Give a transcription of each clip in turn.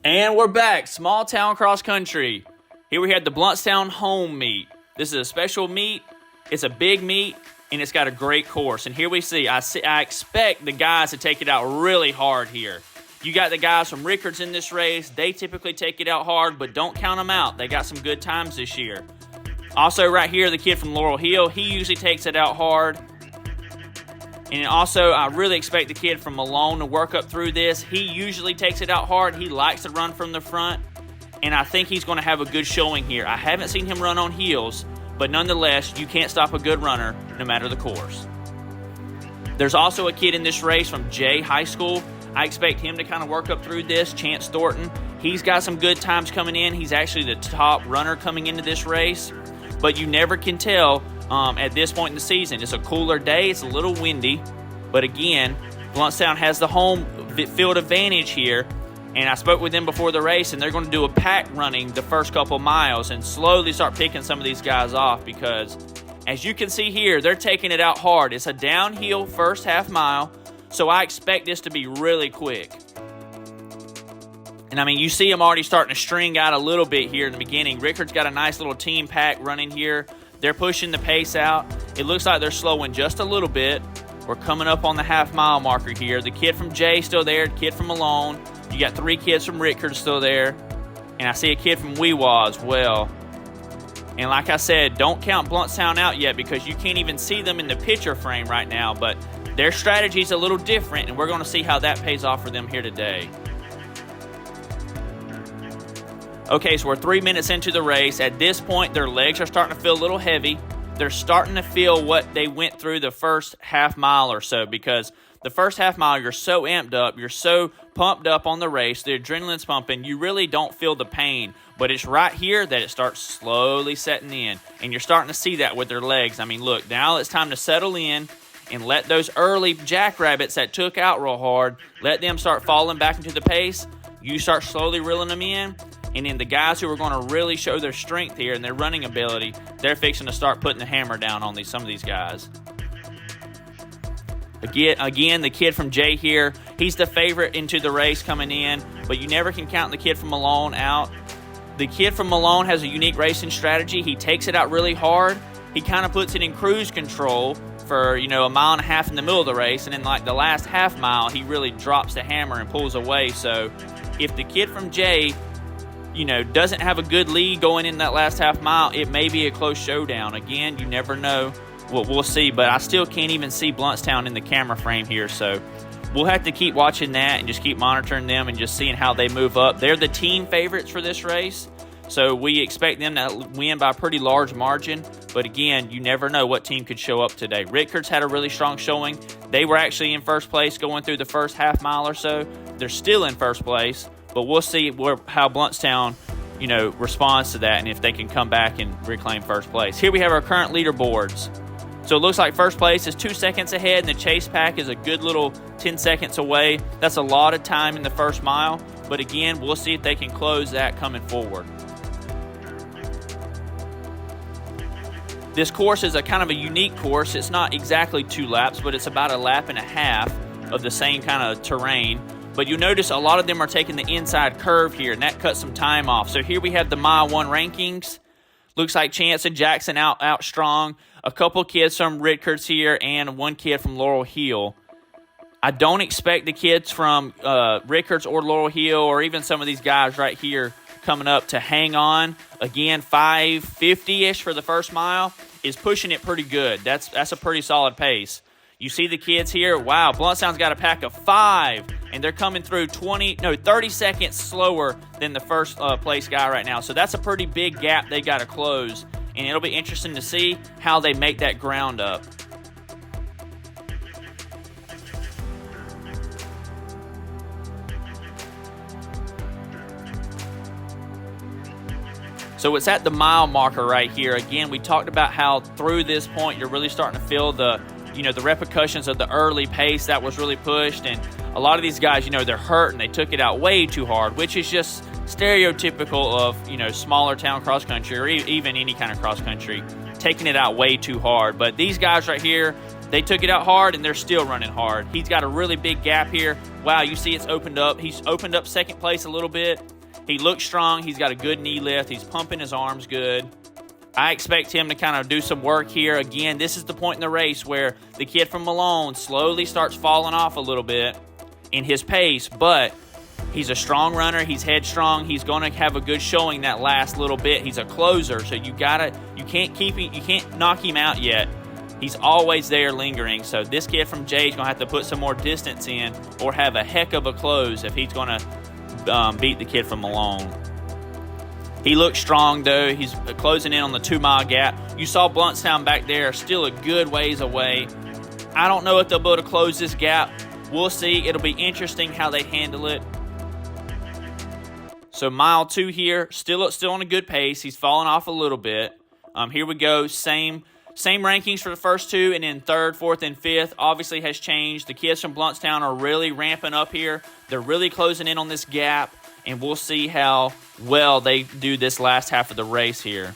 And we're back, small town cross country. Here we have the Blountstown home meet. This is a special meet. It's a big meet, and it's got a great course. And here we see, I expect the guys to take it out really hard here. You got the guys from Rickards in this race. They typically take it out hard, but don't count them out. They got some good times this year. Also right here, the kid from Laurel Hill, he usually takes it out hard. And also, I really expect the kid from Malone to work up through this. He usually takes it out hard. He likes to run from the front. And I think he's going to have a good showing here. I haven't seen him run on heels, but nonetheless, you can't stop a good runner no matter the course. There's also a kid in this race from Highschool. I expect him to kind of work up through this, Chance Thornton. He's got some good times coming in. He's actually the top runner coming into this race. But you never can tell at this point in the season. It's a cooler day. It's a little windy. But again, Blountstown has the home field advantage here. And I spoke with them before the race, and they're going to do a pack running the first couple miles and slowly start picking some of these guys off because, as you can see here, they're taking it out hard. It's a downhill first half mile, so I expect this to be really quick. And I mean, you see them already starting to string out a little bit here in the beginning. Rickards got a nice little team pack running here. They're pushing the pace out. It looks like they're slowing just a little bit. We're coming up on the half-mile marker here. The kid from Jay still there, the kid from Malone. You got 3 kids from Rickards still there. And I see a kid from Weewa as well. And like I said, don't count Blountstown out yet because you can't even see them in the picture frame right now. But their strategy is a little different, and we're going to see how that pays off for them here today. Okay, so we're 3 minutes into the race. At this point, their legs are starting to feel a little heavy. They're starting to feel what they went through the first half mile or so because the first half mile, you're so amped up, you're so pumped up on the race, the adrenaline's pumping, you really don't feel the pain. But it's right here that it starts slowly setting in, and you're starting to see that with their legs. I mean, look, now it's time to settle in and let those early jackrabbits that took out real hard, let them start falling back into the pace. You start slowly reeling them in. And then the guys who are going to really show their strength here and their running ability, they're fixing to start putting the hammer down on some of these guys. Again, the kid from Jay here, he's the favorite into the race coming in, but you never can count the kid from Malone out. The kid from Malone has a unique racing strategy. He takes it out really hard. He kind of puts it in cruise control for, a mile and a half in the middle of the race, and then like the last half mile, he really drops the hammer and pulls away. So if the kid from Jay doesn't have a good lead going in that last half mile, it may be a close showdown. Again, you never know. We'll see, but I still can't even see Blountstown in the camera frame here, so we'll have to keep watching that and just keep monitoring them and just seeing how they move up. They're the team favorites for this race, so we expect them to win by a pretty large margin, but again, you never know what team could show up today. Rickards had a really strong showing. They were actually in first place going through the first half mile or so. They're still in first place, but we'll see how Blountstown, responds to that and if they can come back and reclaim first place. Here we have our current leaderboards. So it looks like first place is 2 seconds ahead, and the chase pack is a good little 10 seconds away. That's a lot of time in the first mile, but again, we'll see if they can close that coming forward. This course is a kind of a unique course. It's not exactly 2 laps, but it's about a lap and a half of the same kind of terrain. But you'll notice a lot of them are taking the inside curve here, and that cuts some time off. So here we have the Mile 1 rankings. Looks like Chance and Jackson out strong. A couple kids from Rickards here and 1 kid from Laurel Hill. I don't expect the kids from Rickards or Laurel Hill or even some of these guys right here coming up to hang on. Again, 5:50-ish for the first mile is pushing it pretty good. That's a pretty solid pace. You see the kids here. Wow, Blountstown's got a pack of 5, and they're coming through 30 seconds slower than the first place guy right now. So that's a pretty big gap they got to close, and it'll be interesting to see how they make that ground up. So it's at the mile marker right here. Again, we talked about how through this point you're really starting to feel the repercussions of the early pace that was really pushed. And a lot of these guys, they're hurt and they took it out way too hard, which is just stereotypical of, smaller town cross country or even any kind of cross country, taking it out way too hard. But these guys right here, They took it out hard, and they're still running hard. He's got a really big gap here. Wow, you see it's opened up. He's opened up second place a little bit. He looks strong. He's got a good knee lift. He's pumping his arms good. I expect him to kind of do some work here. Again, this is the point in the race where the kid from Malone slowly starts falling off a little bit in his pace, but he's a strong runner. He's headstrong. He's going to have a good showing that last little bit. He's a closer, so you can't knock him out yet. He's always there lingering. So this kid from Jay is going to have to put some more distance in or have a heck of a close if he's going to beat the kid from Malone. He looks strong, though. He's closing in on the 2-mile gap. You saw Blountstown back there, still a good ways away. I don't know if they'll be able to close this gap. We'll see. It'll be interesting how they handle it. So mile 2 here, still on a good pace. He's falling off a little bit. Here we go. Same rankings for the first 2, and then 3rd, 4th, and 5th obviously has changed. The kids from Blountstown are really ramping up here. They're really closing in on this gap, and we'll see how well they do this last half of the race here.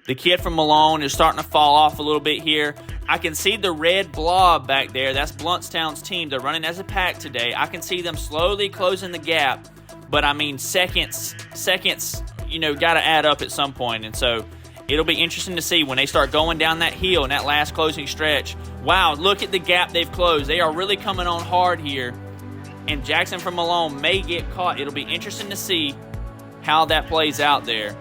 The kid from Malone is starting to fall off a little bit here. I can see the red blob back there. That's Blountstown's team. They're running as a pack today. I can see them slowly closing the gap, but I mean seconds, got to add up at some point, and so it'll be interesting to see when they start going down that hill in that last closing stretch. Wow, look at the gap they've closed. They are really coming on hard here, and Jackson from Malone may get caught. It'll be interesting to see how that plays out there.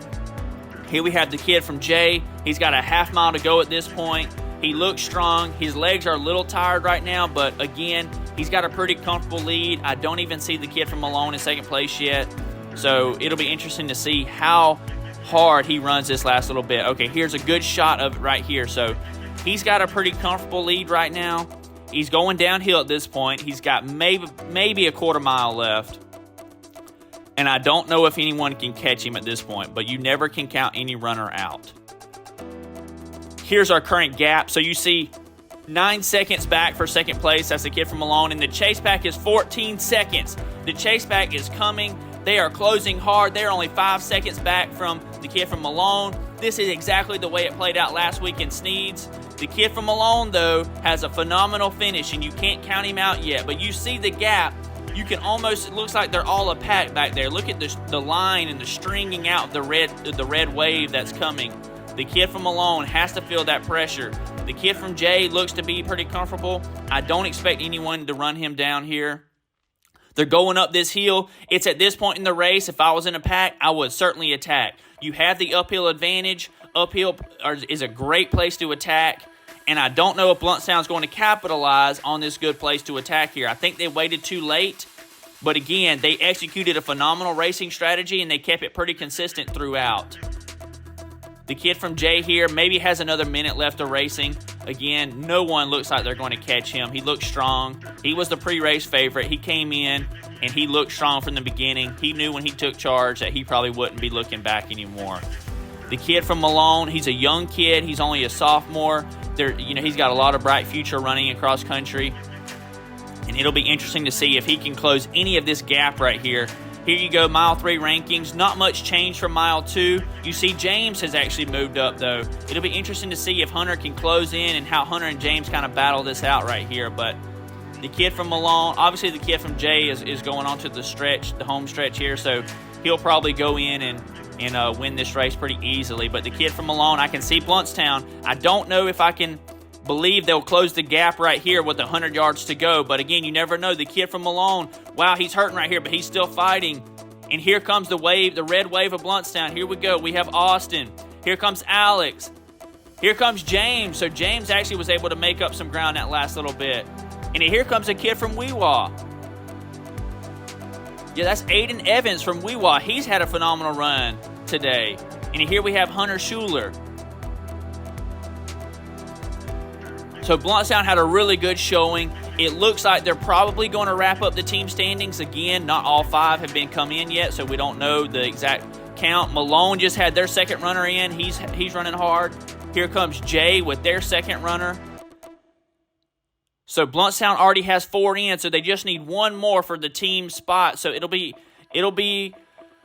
Here we have the kid from Jay. He's got a half mile to go at this point. He looks strong. His legs are a little tired right now, but again, he's got a pretty comfortable lead. I don't even see the kid from Malone in second place yet, so it'll be interesting to see how hard he runs this last little bit. Okay, here's a good shot of it right here. So he's got a pretty comfortable lead right now. He's going downhill at this point. He's got maybe a quarter mile left. And I don't know if anyone can catch him at this point, but you never can count any runner out. Here's our current gap. So you see 9 seconds back for second place. That's the kid from Malone. And the chase pack is 14 seconds. The chase pack is coming. They are closing hard. They're only 5 seconds back from the kid from Malone. This is exactly the way it played out last week in Sneads. The kid from Malone, though, has a phenomenal finish, and you can't count him out yet. But you see the gap. You can almost, it looks like they're all a pack back there. Look at the line and the stringing out of the red wave that's coming. The kid from Malone has to feel that pressure. The kid from Jay looks to be pretty comfortable. I don't expect anyone to run him down here. They're going up this hill. It's at this point in the race, if I was in a pack, I would certainly attack. You have the uphill advantage. Uphill is a great place to attack. And I don't know if Blountstown's going to capitalize on this good place to attack here. I think they waited too late. But again, they executed a phenomenal racing strategy, and they kept it pretty consistent throughout. The kid from Jay here maybe has another minute left of racing. Again, no one looks like they're going to catch him. He looks strong. He was the pre-race favorite. He came in, and he looked strong from the beginning. He knew when he took charge that he probably wouldn't be looking back anymore. The kid from Malone, he's a young kid. He's only a sophomore. He's got a lot of bright future running across country. And it'll be interesting to see if he can close any of this gap right here. Here you go, mile 3 rankings. Not much change from mile 2. You see James has actually moved up, though. It'll be interesting to see if Hunter can close in and how Hunter and James kind of battle this out right here. But the kid from Malone, obviously the kid from Jay is going on to the home stretch here. So he'll probably go in and win this race pretty easily. But the kid from Malone, I can see Blountstown. I don't know if I can believe they'll close the gap right here with 100 yards to go. But again, you never know. The kid from Malone, wow, he's hurting right here, but he's still fighting. And here comes the red wave of Blountstown. Here we go. We have Austin. Here comes Alex. Here comes James. So James actually was able to make up some ground that last little bit. And here comes a kid from Weewa. Yeah, that's Aiden Evans from Weewa. He's had a phenomenal run today. And here we have Hunter Schuler. So Blountstown had a really good showing. It looks like they're probably going to wrap up the team standings again. Not all 5 have been come in yet, so we don't know the exact count. Malone just had their second runner in. He's running hard. Here comes Jay with their second runner. So Blountstown already has 4 in, so they just need one more for the team spot. So it'll be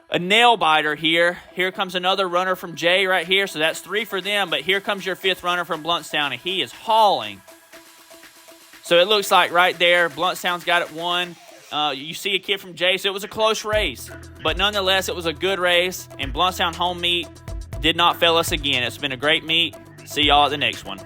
a nail biter here. Here comes another runner from Jay right here. So that's 3 for them. But here comes your 5th runner from Blountstown, and he is hauling. So it looks like right there, Blountstown's got it won. You see a kid from Jay, so it was a close race. But nonetheless, it was a good race. And Blountstown home meet did not fail us again. It's been a great meet. See y'all at the next one.